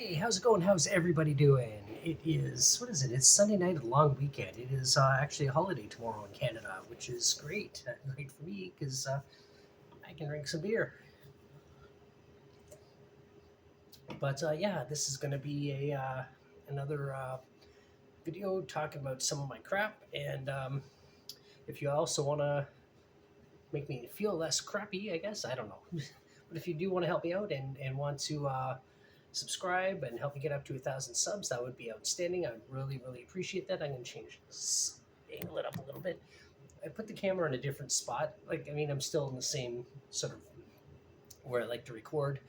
Hey, how's it going? How's everybody doing? It is, what is it? It's Sunday night, a long weekend. It is actually a holiday tomorrow in Canada, which is great. Great for me because I can drink some beer. But yeah, this is going to be another video talking about some of my crap. And if you also want to make me feel less crappy, I guess, I don't know. But if you do want to help me out and want to subscribe and help me get up to 1,000 subs, that would be outstanding. I would really, really appreciate that. I'm going to angle it up a little bit. I put the camera in a different spot. Like, I mean, I'm still in the same sort of where I like to record,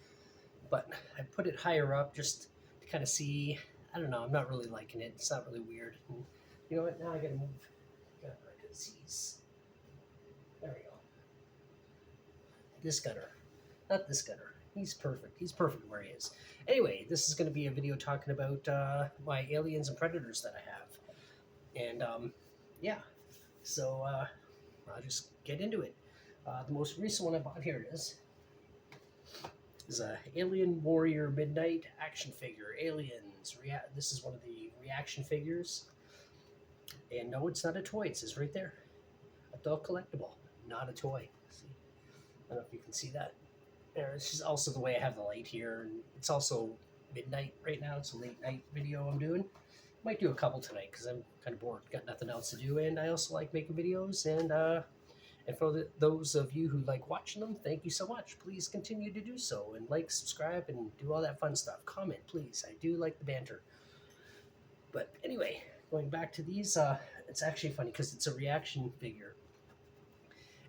but I put it higher up just to kind of see. I don't know. I'm not really liking it. It's not really weird. And you know what? Now I got to move Gunner because he's. There we go. This Gunner. Not this Gunner. He's perfect. He's perfect where he is. Anyway, this is going to be a video talking about my aliens and predators that I have. And yeah, so I'll just get into it. The most recent one I bought, here it is a Alien Warrior Midnight action figure. Aliens. This is one of the reaction figures. And no, it's not a toy. It says right there. Adult collectible, not a toy. See? I don't know if you can see that. It's just also the way I have the light here, and it's also midnight right now. It's a late night video I'm doing. Might do a couple tonight because I'm kind of bored, got nothing else to do, and I also like making videos. And for those of you who like watching them, thank you so much. Please continue to do so and like, subscribe, and do all that fun stuff. Comment, please. I do like the banter. But anyway, going back to these, it's actually funny because it's a reaction figure.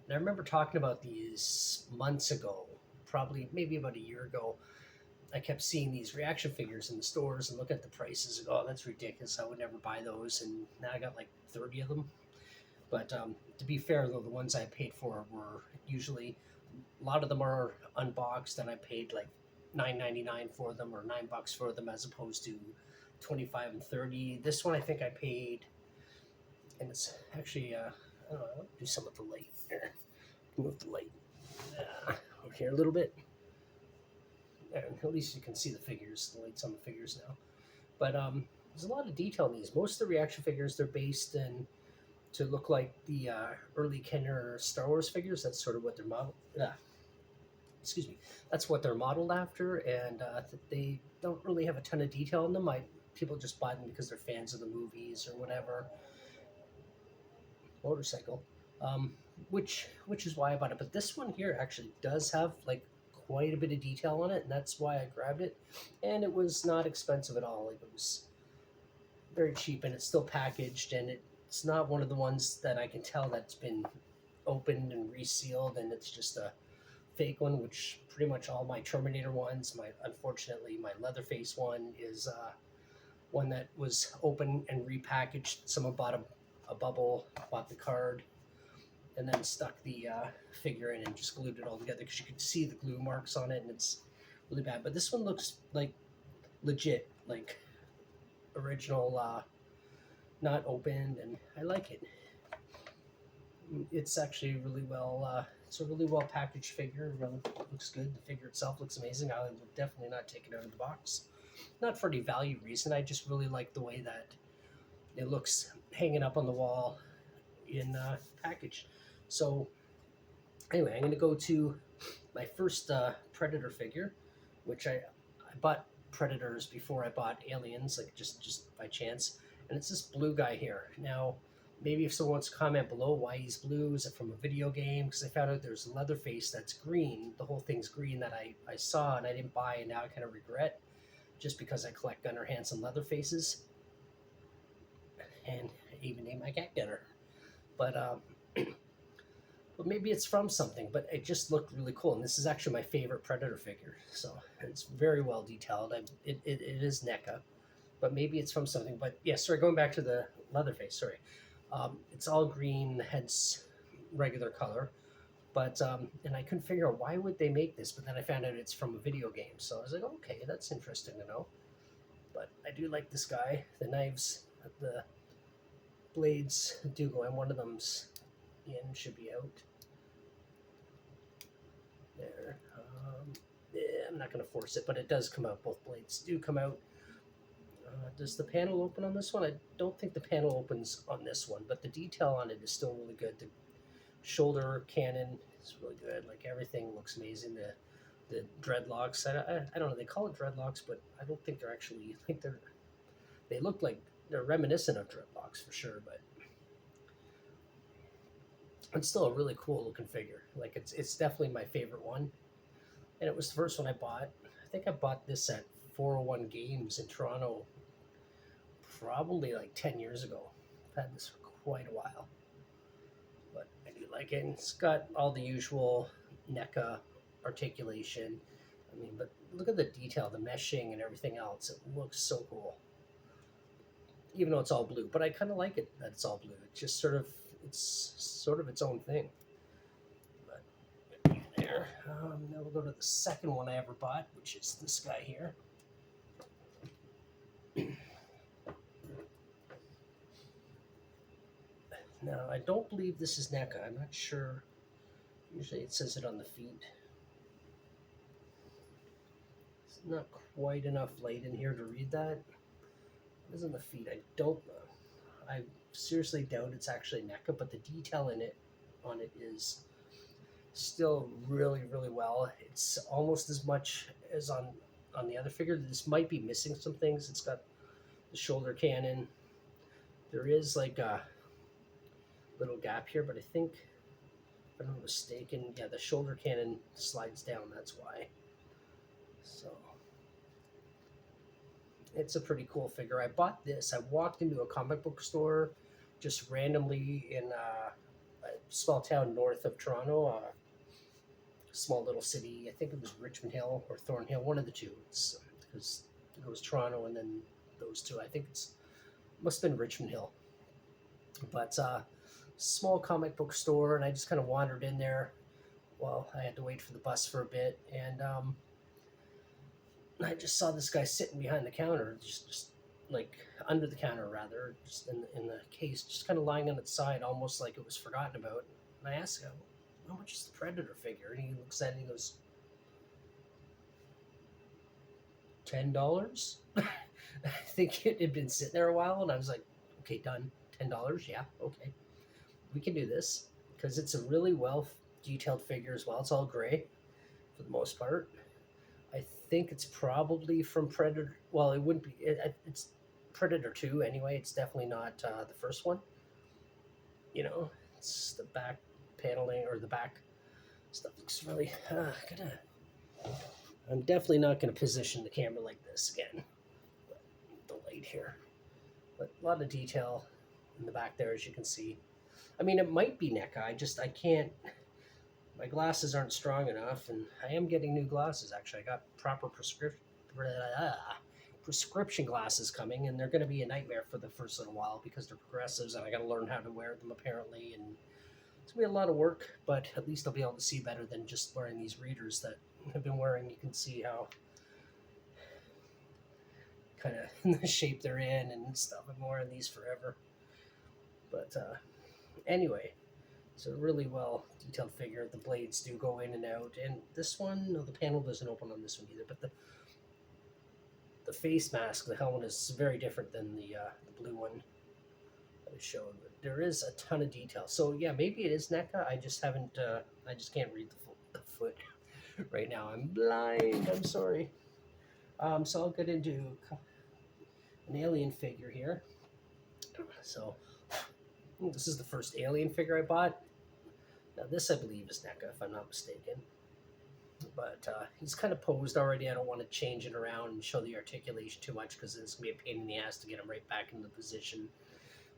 And I remember talking about these months ago, probably maybe about a year ago. I kept seeing these reaction figures in the stores and look at the prices and go, oh, that's ridiculous. I would never buy those. And now I got like 30 of them. But to be fair, though, the ones I paid for were usually, a lot of them are unboxed, and I paid like $9.99 for them, or $9 for them, as opposed to 25 and 30. This one I think I paid, and it's actually, I don't know, I'll do some of the light here. Move the light over here a little bit. And at least you can see the figures, the lights on the figures now. But there's a lot of detail in these. Most of the reaction figures, they're based in to look like the early Kenner Star Wars figures. That's sort of what they're modeled. Excuse me. That's what they're modeled after, and they don't really have a ton of detail in them. People just buy them because they're fans of the movies or whatever. Motorcycle, which is why I bought it. But this one here actually does have like quite a bit of detail on it, and that's why I grabbed it. And it was not expensive at all. Like, it was very cheap, and it's still packaged, and it's not one of the ones that I can tell that's been opened and resealed, and it's just a fake one, which pretty much all my Terminator ones, unfortunately my Leatherface one is one that was open and repackaged. Someone bought a bubble, bought the card, and then stuck the figure in and just glued it all together because you could see the glue marks on it, and it's really bad. But this one looks like legit, like original, not opened, and I like it. It's actually really well. It's a really well packaged figure. It really looks good. The figure itself looks amazing. I would definitely not take it out of the box. Not for any value reason. I just really like the way that it looks hanging up on the wall in package. So anyway, I'm going to go to my first Predator figure, which I bought Predators before I bought Aliens, like just by chance. And it's this blue guy here. Now, maybe if someone wants to comment below why he's blue, is it from a video game? Because I found out there's a Leatherface that's green. The whole thing's green that I saw and I didn't buy, and now I kind of regret, just because I collect Gunnar Hansen Leatherfaces. And I even named my cat Gunnar. But but maybe it's from something, but it just looked really cool. And this is actually my favorite Predator figure. So it's very well detailed. It is NECA, but maybe it's from something. But yeah, sorry, going back to the Leatherface, sorry. It's all green, the head's regular color. But, and I couldn't figure out why would they make this, but then I found out it's from a video game. So I was like, okay, that's interesting to know. But I do like this guy. The knives, the blades do go in. One of them's in, should be out. There. Yeah, I'm not going to force it, but it does come out. Both blades do come out. Does the panel open on this one? I don't think the panel opens on this one, but the detail on it is still really good. The shoulder cannon is really good. Like everything looks amazing. The dreadlocks. I don't know. They call it dreadlocks, but I don't think they're actually like they look like they're reminiscent of dreadlocks for sure. But it's still a really cool looking figure. Like it's definitely my favorite one, and it was the first one I bought. I think I bought this at 401 Games in Toronto, probably like 10 years ago. I've had this for quite a while, but I do like it. And it's got all the usual NECA articulation. I mean, but look at the detail, the meshing and everything else. It looks so cool, even though it's all blue. But I kind of like it that it's all blue. It's just sort of its own thing. But there. Now we'll go to the second one I ever bought, which is this guy here. Now, I don't believe this is NECA. I'm not sure. Usually it says it on the feet. It's not quite enough light in here to read that. It is on the feet. I don't know. I seriously doubt it's actually NECA, but the detail on it is still really, really well. It's almost as much as on the other figure. This might be missing some things. It's got the shoulder cannon. There is like a little gap here, but I think, if I'm not mistaken, yeah, the shoulder cannon slides down. That's why. So it's a pretty cool figure. I bought this. I walked into a comic book store just randomly in a small town north of Toronto, a small little city. I think it was Richmond Hill or Thornhill, one of the two. It's because it was Toronto and then those two. I think must have been Richmond Hill. But small comic book store, and I just kind of wandered in there. Well, I had to wait for the bus for a bit, and I just saw this guy sitting behind the counter, just like under the counter rather, just in the case, just kind of lying on its side, almost like it was forgotten about. And I asked him, "How much is the Predator figure?" And he looks at it and he goes, $10. I think it had been sitting there a while, and I was like, "Okay, done. $10, yeah, okay, we can do this," because it's a really well detailed figure as well. It's all gray for the most part. I think it's probably from Predator. Well, it wouldn't be. It's Predator 2 anyway. It's definitely not the first one. You know, it's the back paneling or the back stuff looks really. I'm definitely not going to position the camera like this again. The light here, but a lot of detail in the back there, as you can see. I mean, it might be NECA. I can't. My glasses aren't strong enough, and I am getting new glasses. Actually, I got proper prescription glasses coming, and they're going to be a nightmare for the first little while because they're progressives, and I got to learn how to wear them apparently, and it's going to be a lot of work. But at least I'll be able to see better than just wearing these readers that I've been wearing. You can see how kind of the shape they're in and stuff. I've been wearing these forever. But anyway, it's a really well detailed figure. The blades do go in and out, and this one, no, the panel doesn't open on this one either. But the face mask, the helmet is very different than the blue one that I showed. But there is a ton of detail. So yeah, maybe it is NECA. I just haven't. I just can't read the foot right now. I'm blind. I'm sorry. So I'll get into an alien figure here. So this is the first alien figure I bought. Now this I believe is NECA, if I'm not mistaken. But he's kind of posed already. I don't want to change it around and show the articulation too much because it's going to be a pain in the ass to get him right back into position.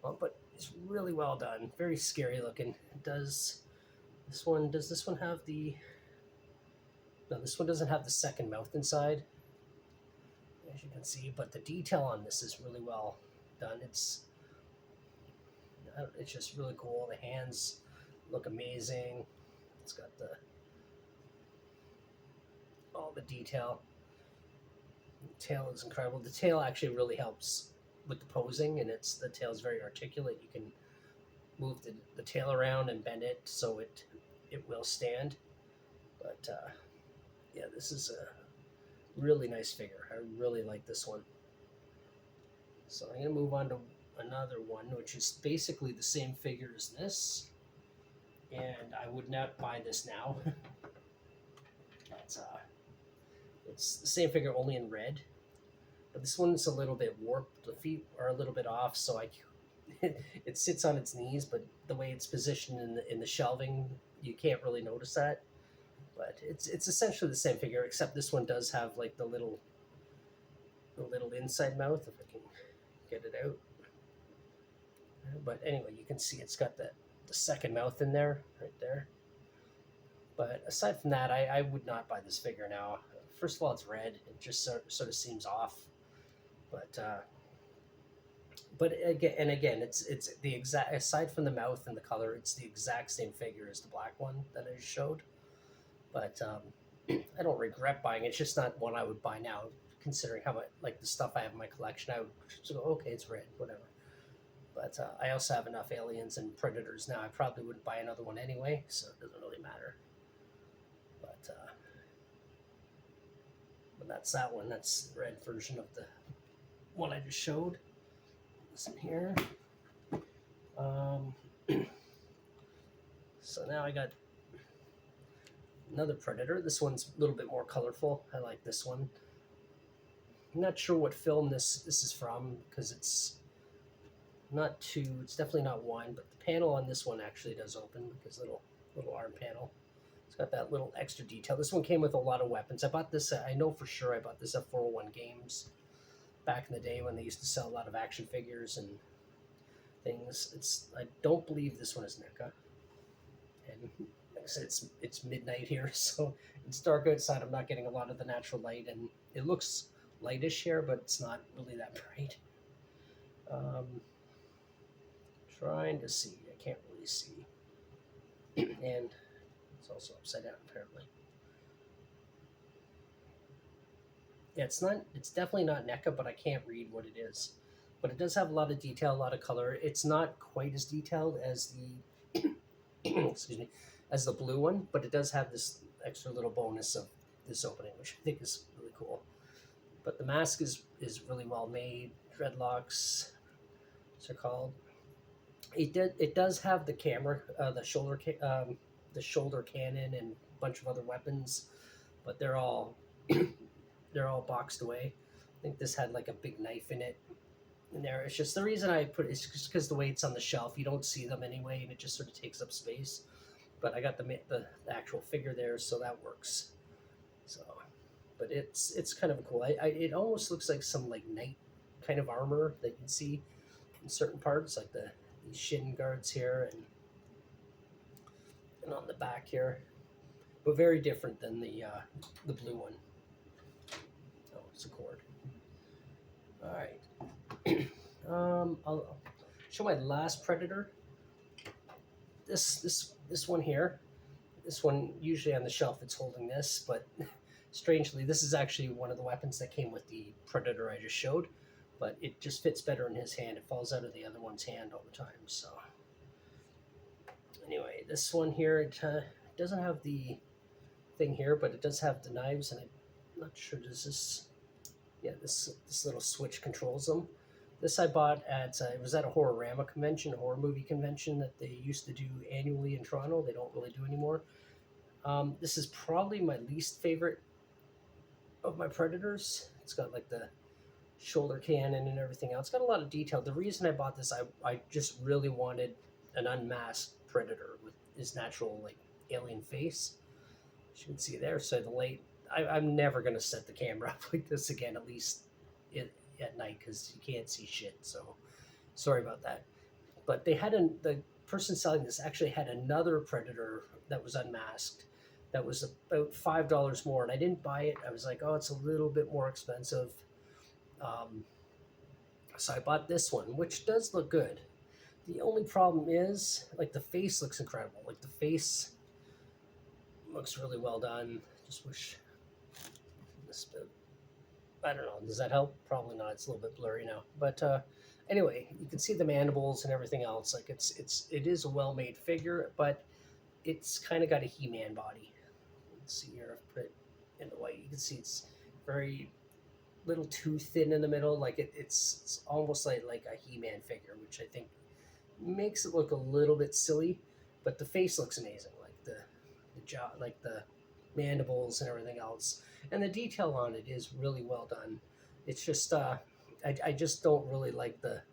But it's really well done. Very scary looking. Does this one have the... No, this one doesn't have the second mouth inside, as you can see. But the detail on this is really well done. It's just really cool. The hands look amazing. It's got all the detail. The tail is incredible. The tail actually really helps with the posing, and the tail is very articulate. You can move the tail around and bend it so it will stand. But yeah, this is Really nice figure. I really like this one. So I'm gonna move on to another one, which is basically the same figure as this, and I would not buy this now. it's it's the same figure only in red, but this one's a little bit warped. The feet are a little bit off, so it sits on its knees, but the way it's positioned in the shelving, you can't really notice that. But it's essentially the same figure, except this one does have like the little inside mouth, if I can get it out. But anyway, you can see it's got the second mouth in there, right there. But aside from that, I would not buy this figure now. First of all, it's red. It just sort of seems off. But again, it's the exact, aside from the mouth and the color, it's the exact same figure as the black one that I just showed. But I don't regret buying it. It's just not one I would buy now, considering how much, like, the stuff I have in my collection. I would just go, okay, it's red, whatever. But I also have enough aliens and predators now. I probably wouldn't buy another one anyway, so it doesn't really matter. But that's that one. That's the red version of the one I just showed. This in here. So now I got another predator. This one's a little bit more colorful. I like this one. I'm not sure what film this is from, because it's not two. It's definitely not one, but the panel on this one actually does open, because little arm panel. It's got that little extra detail. This one came with a lot of weapons. I bought this. I know for sure I bought this at 401 Games back in the day when they used to sell a lot of action figures and things. I don't believe this one is NECA. And like I said, it's midnight here, so it's dark outside. I'm not getting a lot of the natural light, and it looks lightish here, but it's not really that bright. Trying to see. I can't really see. And it's also upside down, apparently. Yeah, it's definitely not NECA, but I can't read what it is. But it does have a lot of detail, a lot of color. It's not quite as detailed as the excuse me, as the blue one, but it does have this extra little bonus of this opening, which I think is really cool. But the mask is really well made. Dreadlocks, what's it called? It does have the camera, the shoulder cannon, and a bunch of other weapons, but they're all they're all boxed away. I think this had like a big knife in it. In there, it's just the reason I put it's just because the way it's on the shelf, you don't see them anyway, and it just sort of takes up space. But I got the actual figure there, so that works. So, but it's kind of cool. It almost looks like some like knight kind of armor that you can see in certain parts, like the shin guards here and on the back here, but very different than the blue one. Oh, it's a cord. All right. I'll show my last predator. This one here. This one, usually on the shelf, it's holding this, but strangely, this is actually one of the weapons that came with the predator I just showed. But it just fits better in his hand. It falls out of the other one's hand all the time. So anyway, this one here, it doesn't have the thing here, but it does have the knives, and I'm not sure, does this, yeah, this little switch controls them. This I bought at, it was at a Horrorama convention, a horror movie convention that they used to do annually in Toronto. They don't really do anymore. This is probably my least favorite of my predators. It's got like the shoulder cannon and everything else. It's got a lot of detail. The reason I bought this, I just really wanted an unmasked predator with his natural like alien face. As you can see there. So the light, I'm never going to set the camera up like this again, at least at night, because you can't see shit. So sorry about that. But they had the person selling this actually had another predator that was unmasked that was about $5 more, and I didn't buy it. I was like, oh, it's a little bit more expensive. So I bought this one, which does look good. The only problem is, like, the face looks incredible. Like, the face looks really well done. Just wish this bit, I don't know. Does that help? Probably not. It's a little bit blurry now. But anyway, you can see the mandibles and everything else. Like, it is a well-made figure, but it's kind of got a He-Man body. Let's see here. I've put it in the white. You can see it's very little too thin in the middle. Like it's almost like a He-Man figure, which I think makes it look a little bit silly, but the face looks amazing. Like the jaw, like the mandibles and everything else, and the detail on it is really well done. It's just I just don't really like the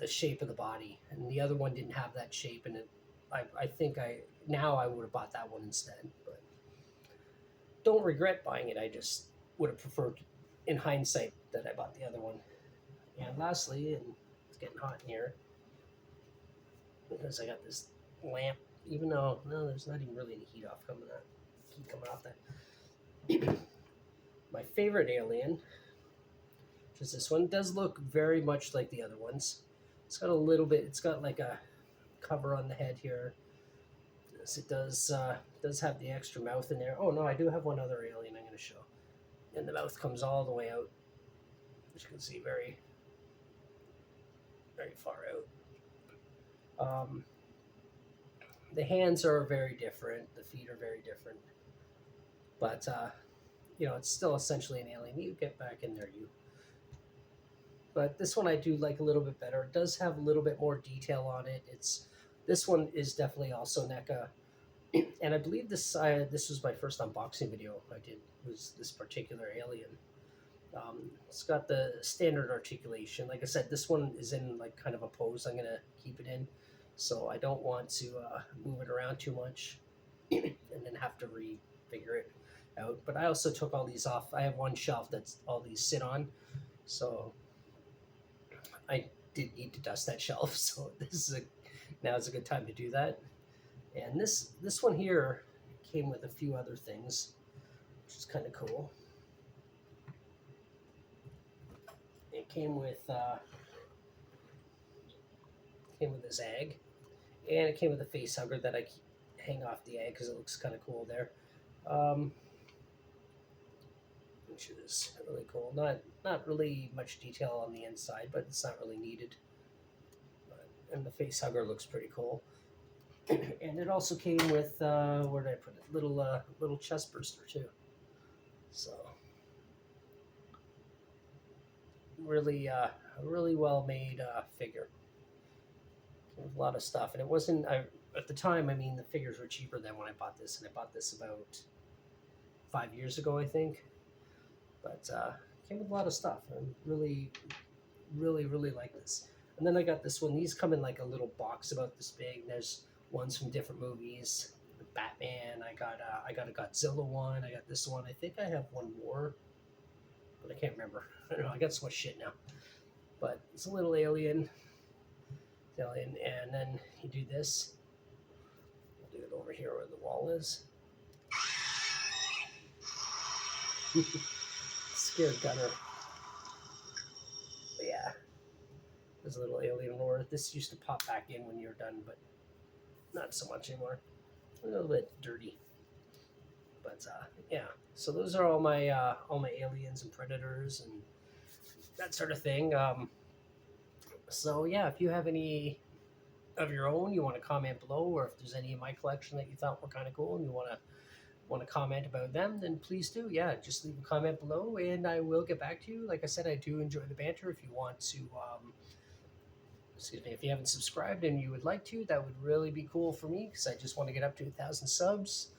shape of the body, and the other one didn't have that shape, and I think I would have bought that one instead, but don't regret buying it. I just would have preferred, in hindsight, that I bought the other one. And lastly, and it's getting hot in here because I got this lamp. Even though no, there's not even really any heat coming off that. My favorite alien, which is this one, does look very much like the other ones. It's got a little bit. It's got like a cover on the head here. Yes, it does have the extra mouth in there. Oh no, I do have one other alien I'm going to show, and the mouth comes all the way out, as you can see, very very far out. The hands are very different. The feet are very different, but it's still essentially an alien. You get back in there, you. But this one I do like a little bit better. It does have a little bit more detail on it. This one is definitely also NECA, and I believe this was my first unboxing video I did, was this particular alien. It's got the standard articulation. Like I said, this one is in like kind of a pose I'm gonna keep it in, so I don't want to move it around too much and then have to refigure it out. But I also took all these off. I have one shelf that's all these sit on, so I did need to dust that shelf. So now is a good time to do that. And this one here came with a few other things, which is kind of cool. It came with this egg, and it came with a face hugger that I hang off the egg because it looks kind of cool there, which is really cool. Not really much detail on the inside, but it's not really needed. And the face hugger looks pretty cool. And it also came with where did I put it? Little chest burster too. So really well made figure. There's a lot of stuff, and it wasn't. At the time, I mean, the figures were cheaper than when I bought this, and I bought this about 5 years ago, I think. But came with a lot of stuff. I really like this. And then I got this one. These come in like a little box about this big. There's ones from different movies. Batman. I got a Godzilla one. I got this one. I think I have one more, but I can't remember. I don't know. I got so much shit now. But it's a little alien. And then you do this. I'll do it over here where the wall is. Scared Gunner. But yeah. There's a little alien lore. This used to pop back in when you're done, but not so much anymore. A little bit dirty. But yeah. So those are all my aliens and predators and that sort of thing. So yeah, if you have any of your own you want to comment below, or if there's any in my collection that you thought were kind of cool and you want to comment about them, then please do. Yeah, just leave a comment below and I will get back to you. Like I said, I do enjoy the banter. If you want to excuse me, if you haven't subscribed and you would like to, that would really be cool for me, because I just want to get up to 1,000 subs.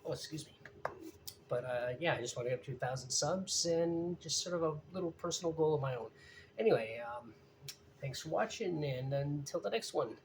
Excuse me. But yeah, I just want to get up to 1,000 subs, and just sort of a little personal goal of my own. Anyway, thanks for watching, and until the next one.